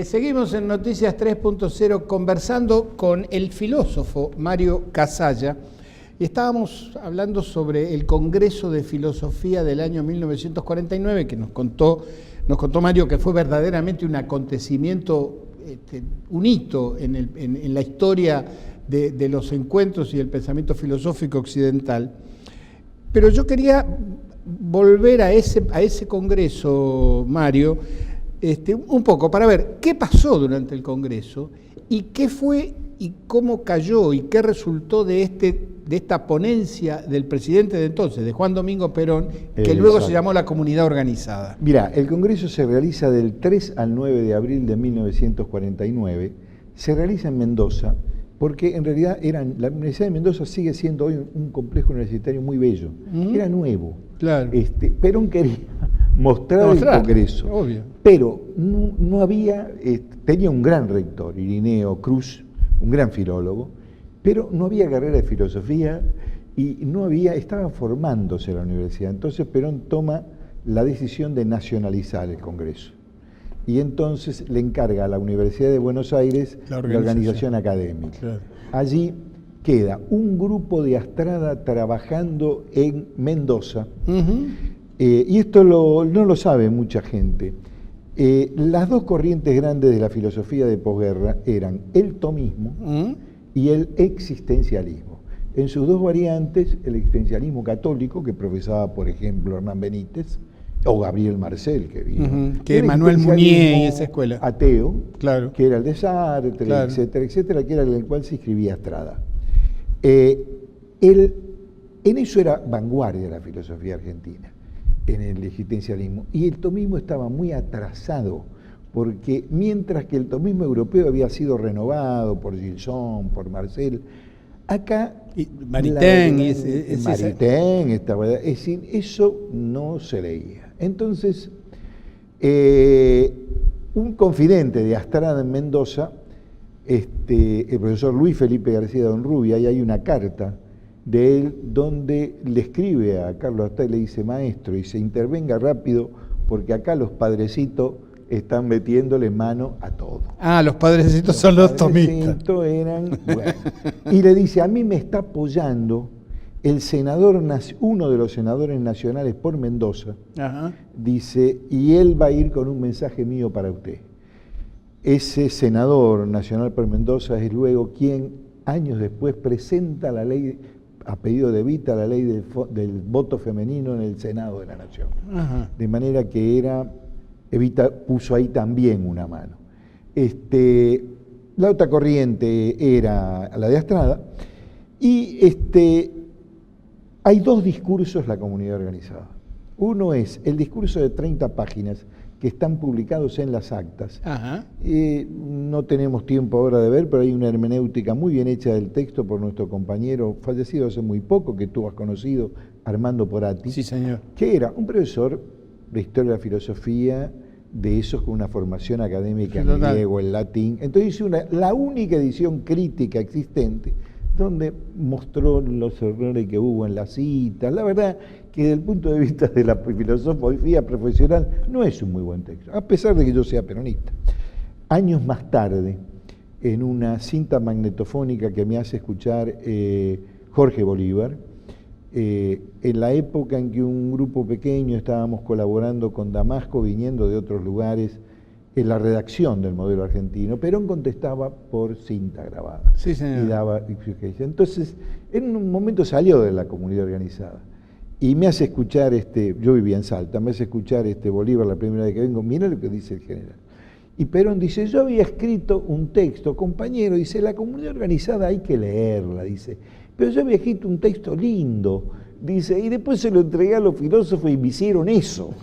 Seguimos en Noticias 3.0 conversando con el filósofo Mario Casalla y estábamos hablando sobre el Congreso de Filosofía del año 1949 que nos contó Mario que fue verdaderamente un acontecimiento, un hito en la historia de los encuentros y del pensamiento filosófico occidental. Pero yo quería volver a ese Congreso, Mario, un poco para ver qué pasó durante el Congreso y qué fue y cómo cayó y qué resultó de esta ponencia del presidente de entonces, de Juan Domingo Perón, que luego se llamó la Comunidad Organizada. Mirá, el Congreso se realiza del 3 al 9 de abril de 1949, se realiza en Mendoza, porque en realidad la Universidad de Mendoza sigue siendo hoy un complejo universitario muy bello. Era nuevo. Claro. Perón quería mostrar el Congreso, obvio. Pero no había, tenía un gran rector, Irineo Cruz, un gran filólogo, pero no había carrera de filosofía y estaba formándose la universidad. Entonces Perón toma la decisión de nacionalizar el Congreso. Y entonces le encarga a la Universidad de Buenos Aires la organización académica. Claro. Allí queda un grupo de Astrada trabajando en Mendoza, y esto no lo sabe mucha gente. Las dos corrientes grandes de la filosofía de posguerra eran el tomismo y el existencialismo. En sus dos variantes, el existencialismo católico, que profesaba, por ejemplo, Hernán Benítez, o Gabriel Marcel, que vino. Que Manuel Munier y esa escuela. Ateo, claro. Que era el de Sartre, claro. etcétera, que era el cual se escribía Astrada. En eso era vanguardia la filosofía argentina, en el existencialismo. Y el tomismo estaba muy atrasado, porque mientras que el tomismo europeo había sido renovado por Gilson, por Marcel, acá... Maritain, eso no se leía. Entonces, un confidente de Astrada en Mendoza, el profesor Luis Felipe García Donrubia, y hay una carta de él donde le escribe a Carlos Astrada y le dice: maestro, dice, intervenga rápido porque acá los padrecitos están metiéndole mano a todo. Los padrecitos son los tomistas. Y le dice: a mí me está apoyando el senador, uno de los senadores nacionales por Mendoza, dice, y él va a ir con un mensaje mío para usted. Ese senador nacional por Mendoza es luego quien, años después, presenta la ley, a pedido de Evita, la ley del voto femenino en el Senado de la Nación. De manera que Evita puso ahí también una mano. La otra corriente era la de Astrada, y hay dos discursos en la comunidad organizada. Uno es el discurso de 30 páginas que están publicados en las actas. No tenemos tiempo ahora de ver, pero hay una hermenéutica muy bien hecha del texto por nuestro compañero fallecido hace muy poco, que tú has conocido, Armando Porati. Sí, señor. Que era un profesor de historia de la filosofía, de esos con una formación académica en griego, en latín. Entonces hizo la única edición crítica existente, donde mostró los errores que hubo en las citas. La verdad que desde el punto de vista de la filosofía profesional no es un muy buen texto, a pesar de que yo sea peronista. Años más tarde, en una cinta magnetofónica que me hace escuchar Jorge Bolívar, en la época en que un grupo pequeño estábamos colaborando con Damasco, viniendo de otros lugares, en la redacción del modelo argentino, Perón contestaba por cinta grabada. Sí, señor. Y daba explicación. Entonces, en un momento salió de la comunidad organizada y me hace escuchar, yo vivía en Salta, me hace escuchar Bolívar la primera vez que vengo, mira lo que dice el general. Y Perón dice: yo había escrito un texto, compañero, dice, la comunidad organizada hay que leerla, dice, pero yo había escrito un texto lindo, dice, y después se lo entregué a los filósofos y me hicieron eso.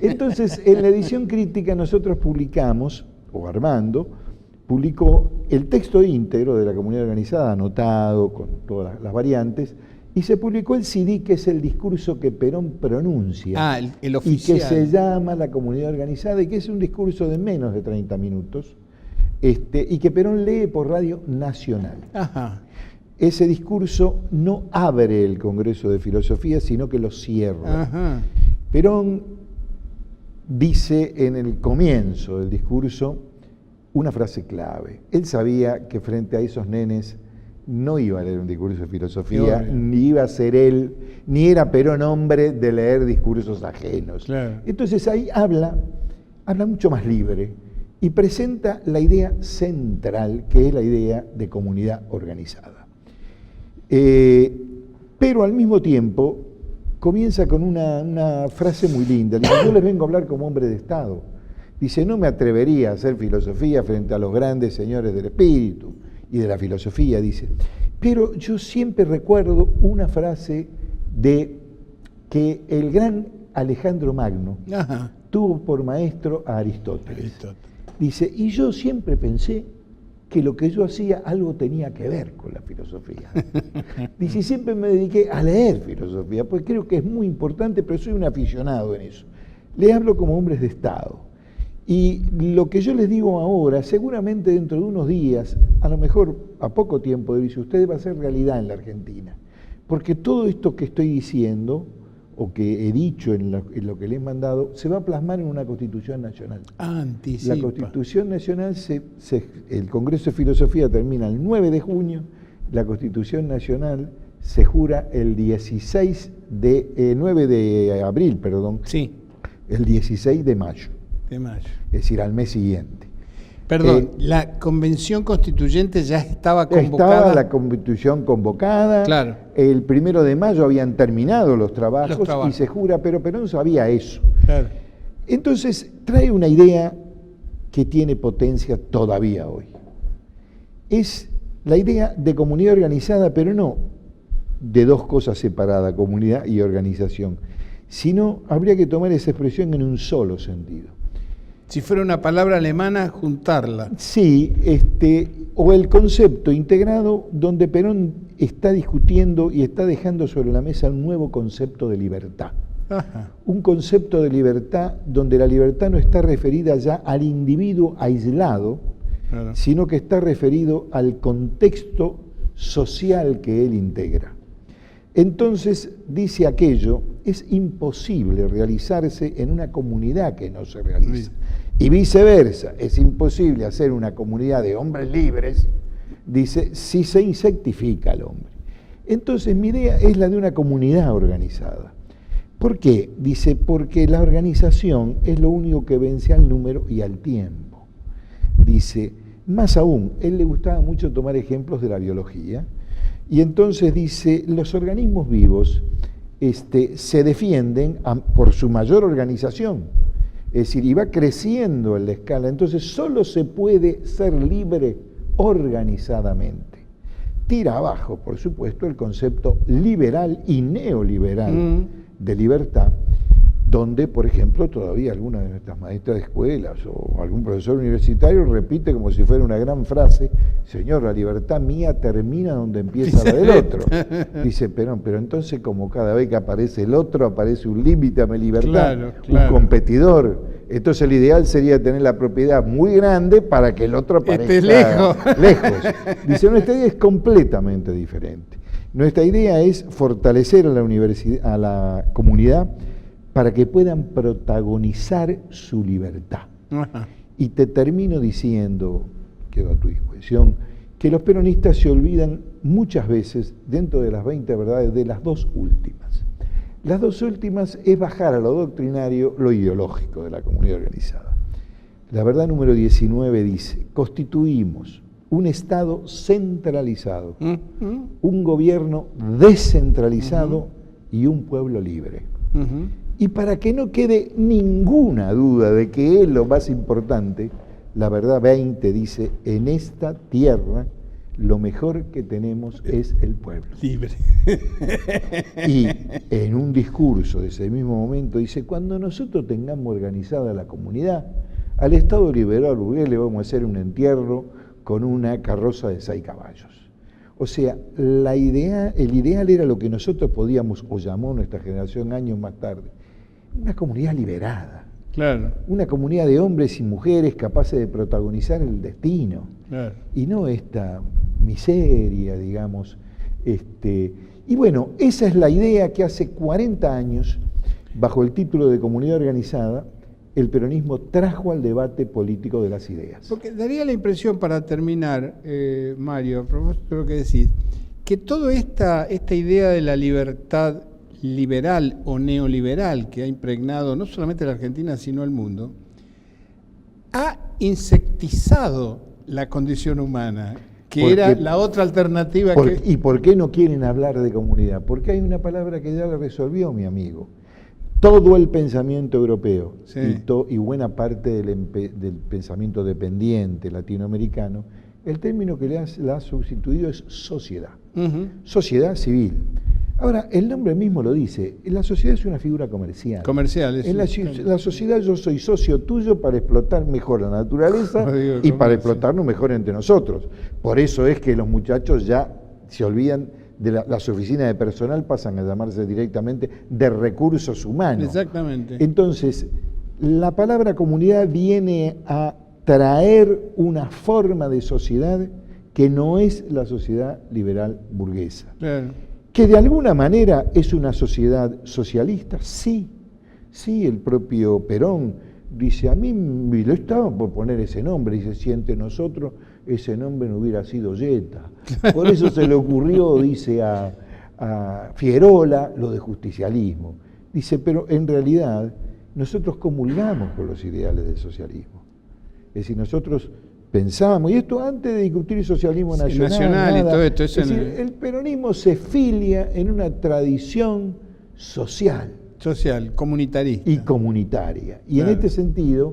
Entonces, en la edición crítica nosotros publicamos, o Armando, publicó el texto íntegro de la comunidad organizada, anotado con todas las variantes, y se publicó el CD, que es el discurso que Perón pronuncia, el oficial. Y que se llama La Comunidad Organizada, y que es un discurso de menos de 30 minutos, y que Perón lee por Radio Nacional. Ese discurso no abre el Congreso de Filosofía, sino que lo cierra. Perón dice en el comienzo del discurso una frase clave. Él sabía que frente a esos nenes no iba a leer un discurso de filosofía, ni iba a ser él, ni era Perón hombre de leer discursos ajenos. Claro. Entonces ahí habla mucho más libre y presenta la idea central, que es la idea de comunidad organizada. Pero al mismo tiempo comienza con una frase muy linda. Dice, yo les vengo a hablar como hombre de Estado. Dice, no me atrevería a hacer filosofía frente a los grandes señores del espíritu y de la filosofía, dice. Pero yo siempre recuerdo una frase de que el gran Alejandro Magno tuvo por maestro a Aristóteles. Dice, y yo siempre pensé que lo que yo hacía algo tenía que ver con la filosofía. Dice, siempre me dediqué a leer filosofía, pues creo que es muy importante, pero soy un aficionado en eso. Le hablo como hombres de Estado. Y lo que yo les digo ahora, seguramente dentro de unos días, a lo mejor a poco tiempo, dice usted, va a ser realidad en la Argentina. Porque todo esto que estoy diciendo, o que he dicho en lo que le he mandado, se va a plasmar en una Constitución Nacional. Anticipa. La Constitución Nacional, el Congreso de Filosofía termina el 9 de junio, la Constitución Nacional se jura el 9 de abril, perdón, sí, el 16 de mayo. De mayo. Es decir, al mes siguiente. Perdón, ¿la convención constituyente ya estaba convocada? Estaba la constitución convocada. Claro. El 1 de mayo habían terminado los trabajos y se jura, pero Perón sabía eso. Claro. Entonces, trae una idea que tiene potencia todavía hoy. Es la idea de comunidad organizada, pero no de dos cosas separadas, comunidad y organización, sino habría que tomar esa expresión en un solo sentido. Si fuera una palabra alemana, juntarla. Sí, o el concepto integrado donde Perón está discutiendo y está dejando sobre la mesa un nuevo concepto de libertad. Ajá. Un concepto de libertad donde la libertad no está referida ya al individuo aislado, claro, sino que está referido al contexto social que él integra. Entonces, dice aquello, es imposible realizarse en una comunidad que no se realiza. Y viceversa, es imposible hacer una comunidad de hombres libres, dice, si se insectifica al hombre. Entonces, mi idea es la de una comunidad organizada. ¿Por qué? Dice, porque la organización es lo único que vence al número y al tiempo. Dice, más aún, él le gustaba mucho tomar ejemplos de la biología, y entonces dice, los organismos vivos se defienden por su mayor organización, es decir, y va creciendo en la escala, entonces solo se puede ser libre organizadamente. Tira abajo, por supuesto, el concepto liberal y neoliberal de libertad, donde, por ejemplo, todavía alguna de nuestras maestras de escuelas o algún profesor universitario repite como si fuera una gran frase, señor, la libertad mía termina donde empieza la del otro. Dice, pero entonces como cada vez que aparece el otro, aparece un límite a mi libertad, un competidor. Entonces el ideal sería tener la propiedad muy grande para que el otro aparezca lejos. Dice, nuestra idea es completamente diferente. Nuestra idea es fortalecer a la universidad, a la comunidad, para que puedan protagonizar su libertad. Ajá. Y te termino diciendo, quedo a tu disposición, que los peronistas se olvidan muchas veces, dentro de las 20 verdades, de las dos últimas. Las dos últimas es bajar a lo doctrinario lo ideológico de la comunidad organizada. La verdad número 19 dice, constituimos un Estado centralizado, un gobierno descentralizado y un pueblo libre. Y para que no quede ninguna duda de que es lo más importante, la verdad 20 dice, en esta tierra lo mejor que tenemos es el pueblo. Libre. Y en un discurso de ese mismo momento dice, cuando nosotros tengamos organizada la comunidad, al Estado liberal burgués le vamos a hacer un entierro con una carroza de 6 caballos. O sea, el ideal era lo que nosotros podíamos, o llamó nuestra generación años más tarde, una comunidad liberada. Claro. Una comunidad de hombres y mujeres capaces de protagonizar el destino. Claro. Y no esta miseria, digamos. Y bueno, esa es la idea que hace 40 años, bajo el título de comunidad organizada, el peronismo trajo al debate político de las ideas. Porque daría la impresión, para terminar, Mario, a propósito de lo que decís, que toda esta idea de la libertad liberal o neoliberal que ha impregnado no solamente la Argentina, sino el mundo, ha insectizado la condición humana, que era la otra alternativa. ¿Y por qué no quieren hablar de comunidad? Porque hay una palabra que ya la resolvió mi amigo. Todo el pensamiento europeo, sí, y buena parte del pensamiento dependiente latinoamericano, el término que la ha sustituido es sociedad, sociedad civil. Ahora, el nombre mismo lo dice, la sociedad es una figura comercial. En la sociedad yo soy socio tuyo para explotar mejor la naturaleza y para explotarnos mejor entre nosotros. Por eso es que los muchachos ya se olvidan de las oficinas de personal, pasan a llamarse directamente de recursos humanos. Exactamente. Entonces, la palabra comunidad viene a traer una forma de sociedad que no es la sociedad liberal burguesa. Claro. Que de alguna manera es una sociedad socialista, sí. Sí, el propio Perón dice, a mí lo estaba por poner ese nombre, dice, si entre nosotros ese nombre no hubiera sido Yeta. Por eso se le ocurrió, dice, a Fierola lo de justicialismo. Dice, pero en realidad nosotros comulgamos con los ideales del socialismo. Es decir, nosotros pensábamos, y esto antes de discutir el socialismo nacional, nada, y todo esto, es decir, el peronismo se filia en una tradición social, comunitarista. Y comunitaria. Y claro, en este sentido,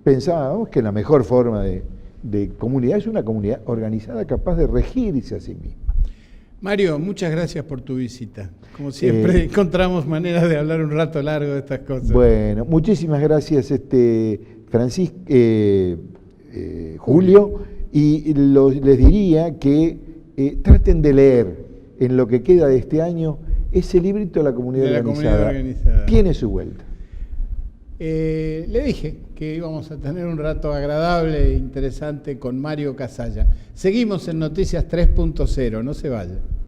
pensábamos que la mejor forma de comunidad es una comunidad organizada capaz de regirse a sí misma. Mario, muchas gracias por tu visita. Como siempre, encontramos maneras de hablar un rato largo de estas cosas. Bueno, muchísimas gracias, Francisco, Julio, y les diría que traten de leer en lo que queda de este año ese librito de la comunidad organizada. Tiene su vuelta. Le dije que íbamos a tener un rato agradable e interesante con Mario Casalla. Seguimos en Noticias 3.0, no se vaya.